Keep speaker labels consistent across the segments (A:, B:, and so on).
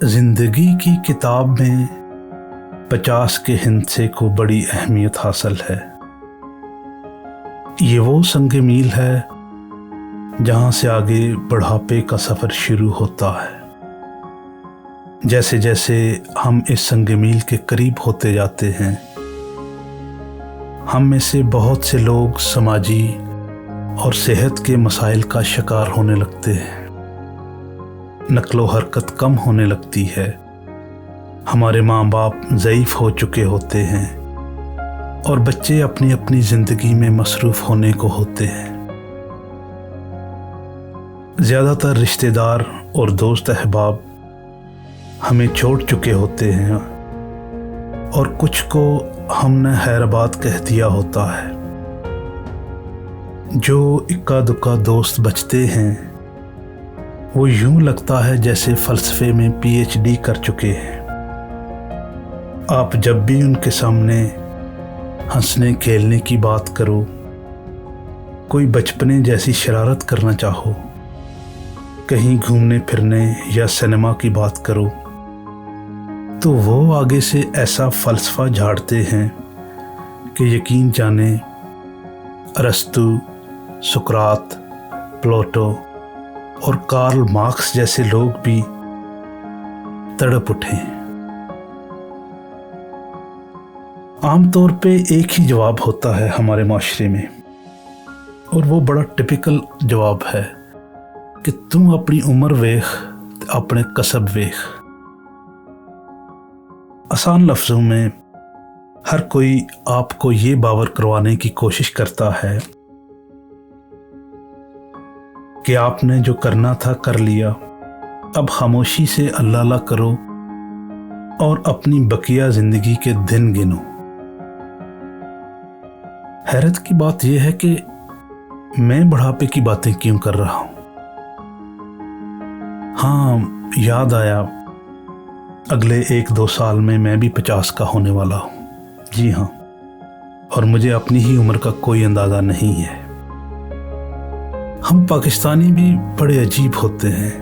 A: ज़िंदगी की किताब में 50 के हिंसे को बड़ी अहमियत हासिल है। ये वो संग मील है जहाँ से आगे बुढ़ापे का सफ़र शुरू होता है। जैसे जैसे हम इस संग मील के करीब होते जाते हैं, हम में से बहुत से लोग समाजी और सेहत के मसाइल का शिकार होने लगते हैं। नक्लो हरकत कम होने लगती है। हमारे माँ बाप ज़ईफ़ हो चुके होते हैं और बच्चे अपनी अपनी ज़िंदगी में मसरूफ़ होने को होते हैं। ज़्यादातर रिश्तेदार और दोस्त अहबाब हमें छोड़ चुके होते हैं और कुछ को हमने खैराबाद कह दिया होता है। जो इक्का दुक्का दोस्त बचते हैं वो यूं लगता है जैसे फ़लसफ़े में PhD कर चुके हैं। आप जब भी उनके सामने हंसने खेलने की बात करो, कोई बचपने जैसी शरारत करना चाहो, कहीं घूमने फिरने या सिनेमा की बात करो, तो वो आगे से ऐसा फ़लसफ़ा झाड़ते हैं कि यकीन जाने अरस्तु, सुकरात, प्लेटो और कार्ल मार्क्स जैसे लोग भी तड़प उठे। आमतौर पे एक ही जवाब होता है हमारे माशरे में, और वो बड़ा टिपिकल जवाब है कि तू अपनी उम्र वेख, अपने कसब वेख। आसान लफ्ज़ों में हर कोई आपको ये बावर करवाने की कोशिश करता है कि आपने जो करना था कर लिया, अब खामोशी से अल्लाह अल्लाह करो और अपनी बकिया ज़िंदगी के दिन गिनो। हैरत की बात यह है कि मैं बुढ़ापे की बातें क्यों कर रहा हूँ। हाँ, याद आया, अगले 1-2 साल में मैं भी 50 का होने वाला हूँ। जी हाँ, और मुझे अपनी ही उम्र का कोई अंदाज़ा नहीं है। हम पाकिस्तानी भी बड़े अजीब होते हैं,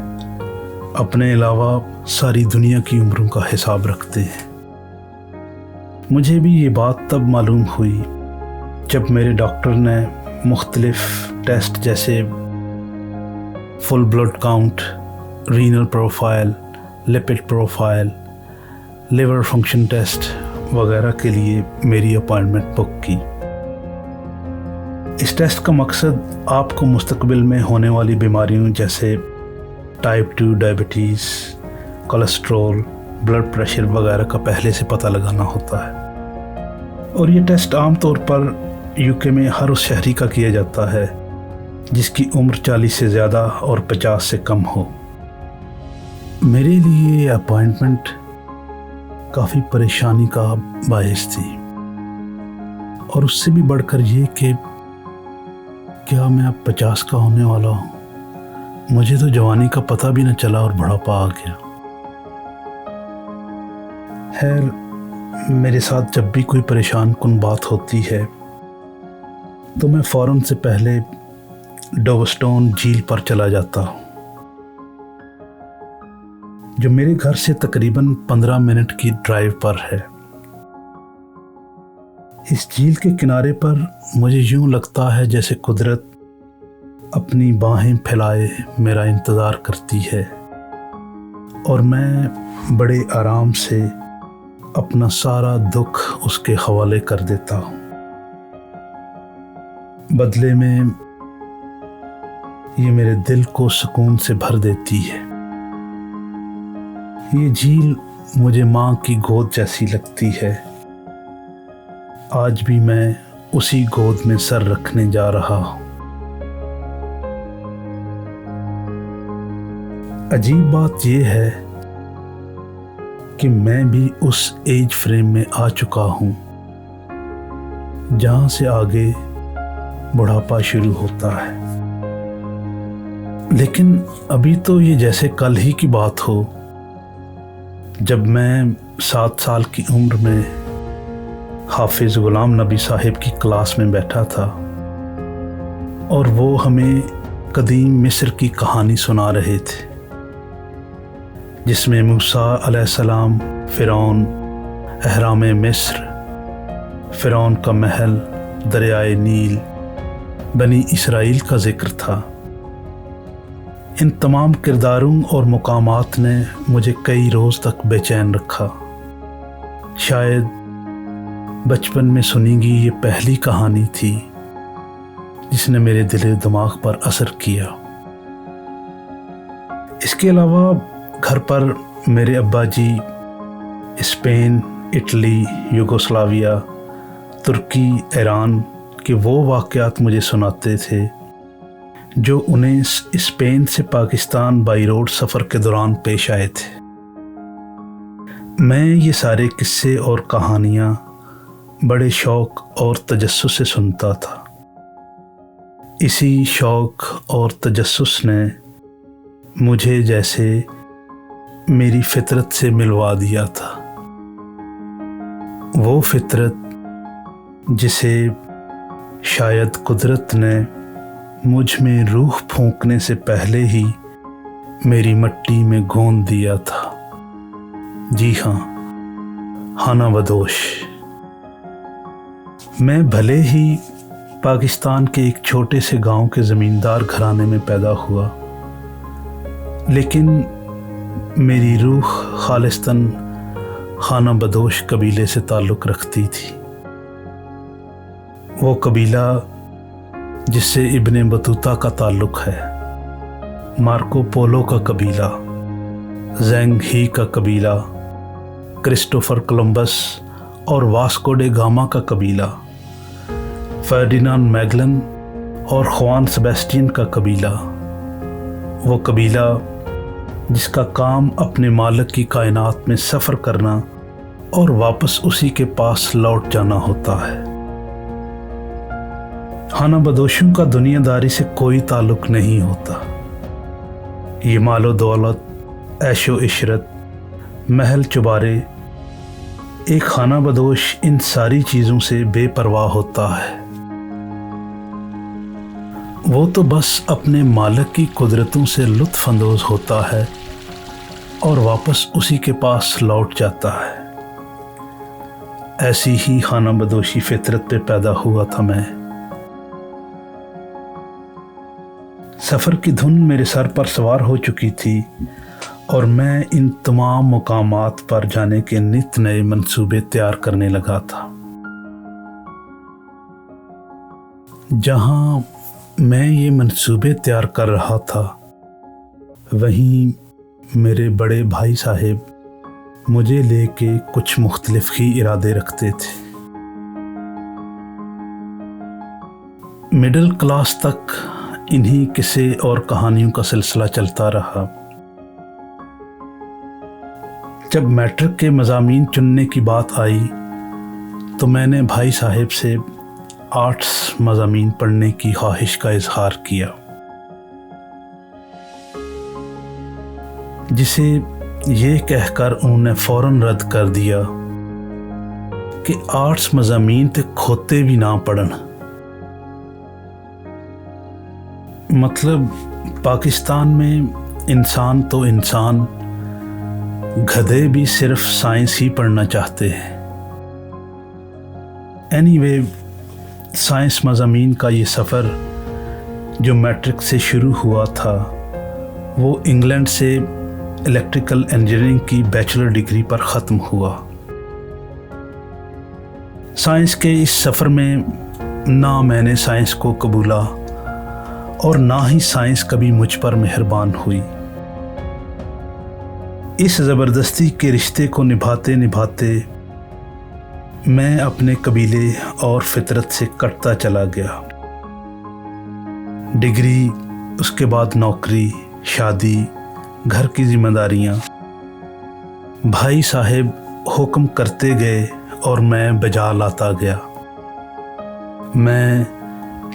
A: अपने अलावा सारी दुनिया की उम्रों का हिसाब रखते हैं। मुझे भी ये बात तब मालूम हुई जब मेरे डॉक्टर ने मुख्तलिफ टेस्ट जैसे full blood count, renal profile, lipid profile, liver function test वगैरह के लिए मेरी अपॉइंटमेंट बुक की। इस टेस्ट का मकसद आपको मुस्तकबिल में होने वाली बीमारियों जैसे type 2 diabetes, cholesterol, blood pressure वगैरह का पहले से पता लगाना होता है। और ये टेस्ट आमतौर पर यूके में हर उस शहरी का किया जाता है जिसकी उम्र 40 से ज़्यादा और 50 से कम हो। मेरे लिए ये अपॉइंटमेंट काफ़ी परेशानी का बायस थी, और उससे भी बढ़कर ये कि क्या मैं अब 50 का होने वाला हूँ। मुझे तो जवानी का पता भी न चला और बुढ़ापा आ गया। खैर, मेरे साथ जब भी कोई परेशान कुन बात होती है तो मैं फ़ौरन से पहले डोवस्टोन झील पर चला जाता हूँ, जो मेरे घर से तकरीबन 15 मिनट की ड्राइव पर है। इस झील के किनारे पर मुझे यूं लगता है जैसे कुदरत अपनी बाहें फैलाए मेरा इंतज़ार करती है, और मैं बड़े आराम से अपना सारा दुख उसके हवाले कर देता हूँ। बदले में ये मेरे दिल को सुकून से भर देती है। ये झील मुझे माँ की गोद जैसी लगती है। आज भी मैं उसी गोद में सर रखने जा रहा हूँ। अजीब बात यह है कि मैं भी उस एज फ्रेम में आ चुका हूँ जहाँ से आगे बुढ़ापा शुरू होता है। लेकिन अभी तो ये जैसे कल ही की बात हो, जब मैं 7 साल की उम्र में हाफिज़ ग़ुलाम नबी साहिब की क्लास में बैठा था और वो हमें कदीम मिस्र की कहानी सुना रहे थे, जिसमें मूसा अलैहिस्सलाम, फ़िरौन, अहराम मिस्र, फ़िरौन का महल, दरियाए नील, बनी इसराइल का ज़िक्र था। इन तमाम किरदारों और मुकामात ने मुझे कई रोज़ तक बेचैन रखा। शायद बचपन में सुनी गई ये पहली कहानी थी जिसने मेरे दिल दिमाग पर असर किया। इसके अलावा घर पर मेरे अब्बा जी स्पेन, इटली, यूगोस्लाविया, तुर्की, ईरान के वो वाक़यात मुझे सुनाते थे जो उन्हें स्पेन से पाकिस्तान बाई रोड सफ़र के दौरान पेश आए थे। मैं ये सारे किस्से और कहानियाँ बड़े शौक़ और तजस्सुस से सुनता था। इसी शौक़ और तजस्सुस ने मुझे जैसे मेरी फितरत से मिलवा दिया था। वो फितरत जिसे शायद कुदरत ने मुझ में रूह फूंकने से पहले ही मेरी मिट्टी में गोंद दिया था। जी हाँ, खाना बदोश। मैं भले ही पाकिस्तान के एक छोटे से गांव के ज़मींदार घराने में पैदा हुआ, लेकिन मेरी रूह खालिस्तन खाना बदोश कबीले से ताल्लुक़ रखती थी। वो कबीला जिससे इब्ने बतूता का ताल्लुक़ है, मार्को पोलो का कबीला, ज़ेंग ही का कबीला, क्रिस्टोफर कोलंबस और वास्को डे गामा का कबीला, फर्डिनांड मैगलन और ख्वान सेबेस्टियन का कबीला। वो कबीला जिसका काम अपने मालिक की कायनात में सफ़र करना और वापस उसी के पास लौट जाना होता है। खाना बदोशों का दुनियादारी से कोई ताल्लुक़ नहीं होता। ये मालो दौलत, ऐशो इशरत, महल चुबारे, एक खाना बदोश इन सारी चीज़ों से बेपरवाह होता है। वो तो बस अपने मालिक की कुदरतों से लुत्फ़ अंदोज़ होता है और वापस उसी के पास लौट जाता है। ऐसी ही खाना बदोशी फितरत पे पैदा हुआ था मैं। सफ़र की धुन मेरे सर पर सवार हो चुकी थी और मैं इन तमाम मुकामात पर जाने के नित नए मंसूबे तैयार करने लगा था। जहाँ मैं ये मंसूबे तैयार कर रहा था, वहीं मेरे बड़े भाई साहब मुझे लेके कुछ मुख्तलिफ ही इरादे रखते थे। मिडिल क्लास तक इन्हीं किस्से और कहानियों का सिलसिला चलता रहा। जब मैट्रिक के मज़ामीन चुनने की बात आई तो मैंने भाई साहब से आर्ट्स मज़ामीन पढ़ने की ख्वाहिश का इजहार किया, जिसे ये कहकर उन्होंने फ़ौरन रद्द कर दिया कि आर्ट्स मज़ामीन ते खोते भी ना पढ़न। मतलब पाकिस्तान में इंसान तो इंसान, गधे भी सिर्फ साइंस ही पढ़ना चाहते हैं। एनीवे, साइंस मज़ामीन का ये सफ़र जो मैट्रिक से शुरू हुआ था, वो इंग्लैंड से इलेक्ट्रिकल इंजीनियरिंग की बैचलर डिग्री पर ख़त्म हुआ। साइंस के इस सफ़र में ना मैंने साइंस को कबूला और ना ही साइंस कभी मुझ पर मेहरबान हुई। इस ज़बरदस्ती के रिश्ते को निभाते निभाते मैं अपने कबीले और फितरत से कटता चला गया। डिग्री, उसके बाद नौकरी, शादी, घर की जिम्मेदारियां। भाई साहब हुक्म करते गए और मैं बजा लाता गया। मैं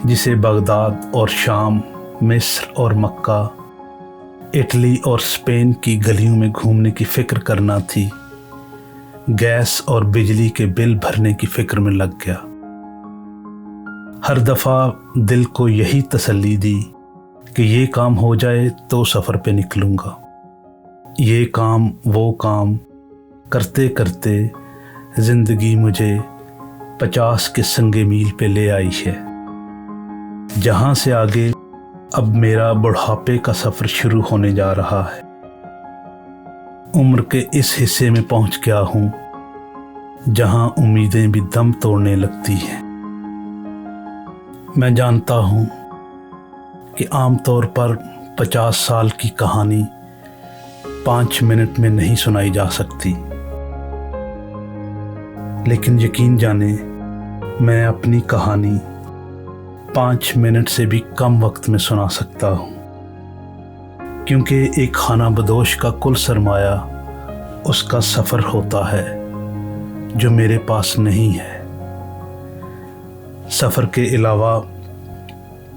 A: जिसे बगदाद और शाम, मिस्र और मक्का, इटली और स्पेन की गलियों में घूमने की फ़िक्र करना थी, गैस और बिजली के बिल भरने की फ़िक्र में लग गया। हर दफ़ा दिल को यही तसल्ली दी कि ये काम हो जाए तो सफ़र पे निकलूँगा। ये काम वो काम करते करते ज़िंदगी मुझे 50 के संगे मील पे ले आई है, जहाँ से आगे अब मेरा बुढ़ापे का सफ़र शुरू होने जा रहा है। उम्र के इस हिस्से में पहुँच गया हूँ जहाँ उम्मीदें भी दम तोड़ने लगती हैं। मैं जानता हूँ कि आमतौर पर 50 साल की कहानी 5 मिनट में नहीं सुनाई जा सकती, लेकिन यकीन जाने मैं अपनी कहानी 5 मिनट से भी कम वक्त में सुना सकता हूँ, क्योंकि एक खाना बदोश का कुल सरमाया उसका सफ़र होता है जो मेरे पास नहीं है। सफ़र के अलावा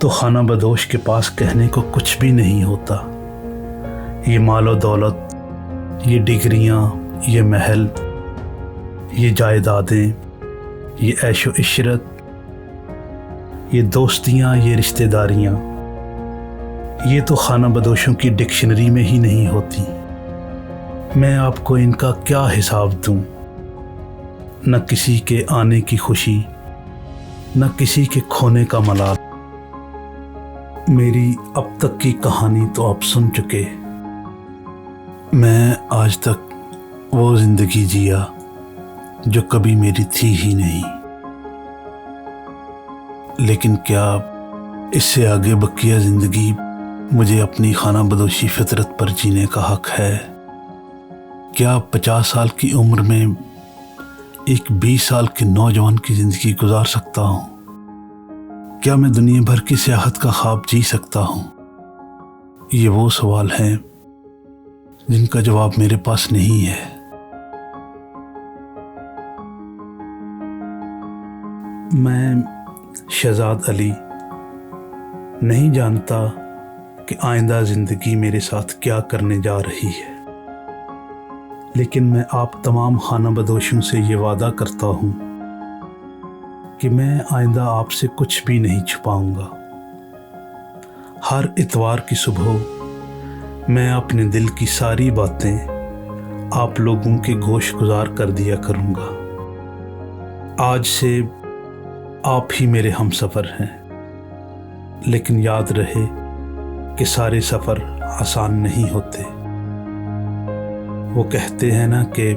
A: तो खाना बदोश के पास कहने को कुछ भी नहीं होता। ये मालो दौलत, ये डिग्रियाँ, ये महल, ये जायदादें, ये ऐशो इशरत, ये दोस्तियाँ, ये रिश्तेदारियाँ, ये तो खाना बदोशों की डिक्शनरी में ही नहीं होती। मैं आपको इनका क्या हिसाब दूँ? न किसी के आने की खुशी, न किसी के खोने का मलाल। मेरी अब तक की कहानी तो आप सुन चुके। मैं आज तक वो ज़िंदगी जिया जो कभी मेरी थी ही नहीं, लेकिन क्या इससे आगे बकिया ज़िंदगी मुझे अपनी खाना बदोशी फितरत पर जीने का हक है? क्या 50 साल की उम्र में एक 20 साल के नौजवान की ज़िंदगी गुजार सकता हूँ? क्या मैं दुनिया भर की सियाहत का ख्वाब जी सकता हूँ? ये वो सवाल हैं जिनका जवाब मेरे पास नहीं है। मैं शहजाद अली नहीं जानता कि आइंदा ज़िंदगी मेरे साथ क्या करने जा रही है, लेकिन मैं आप तमाम खाना बदोशों से ये वादा करता हूँ कि मैं आइंदा आपसे कुछ भी नहीं छुपाऊँगा। हर इतवार की सुबह मैं अपने दिल की सारी बातें आप लोगों के गोश गुजार कर दिया करूँगा। आज से आप ही मेरे हमसफ़र हैं, लेकिन याद रहे कि सारे सफ़र आसान नहीं होते। वो कहते हैं ना कि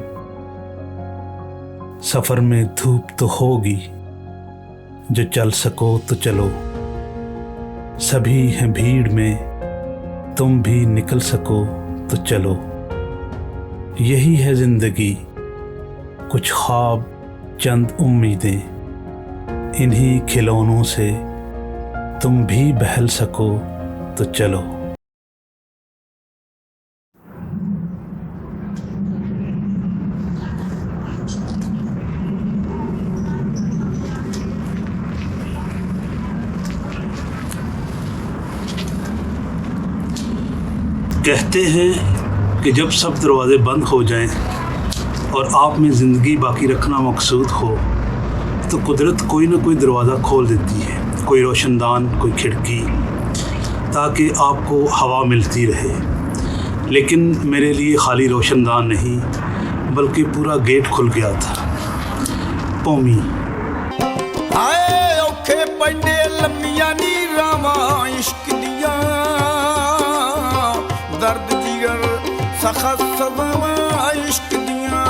A: सफ़र में धूप तो होगी, जो चल सको तो चलो। सभी हैं भीड़ में, तुम भी निकल सको तो चलो। यही है ज़िंदगी, कुछ ख्वाब, चंद उम्मीदें। इन्हीं खिलौनों से तुम भी बहल सको तो चलो। कहते हैं कि जब सब दरवाज़े बंद हो जाएं और आप में ज़िंदगी बाकी रखना मकसूद हो, तो कुदरत कोई ना कोई दरवाज़ा खोल देती है, कोई रोशनदान, कोई खिड़की, ताकि आपको हवा मिलती रहे। लेकिन मेरे लिए खाली रोशनदान नहीं, बल्कि पूरा गेट खुल गया था। पौमी
B: आए औखे पंडे लम्मियां नी रामा इश्क दिया, दर्द जिगर सखत सदावा इश्क दिया।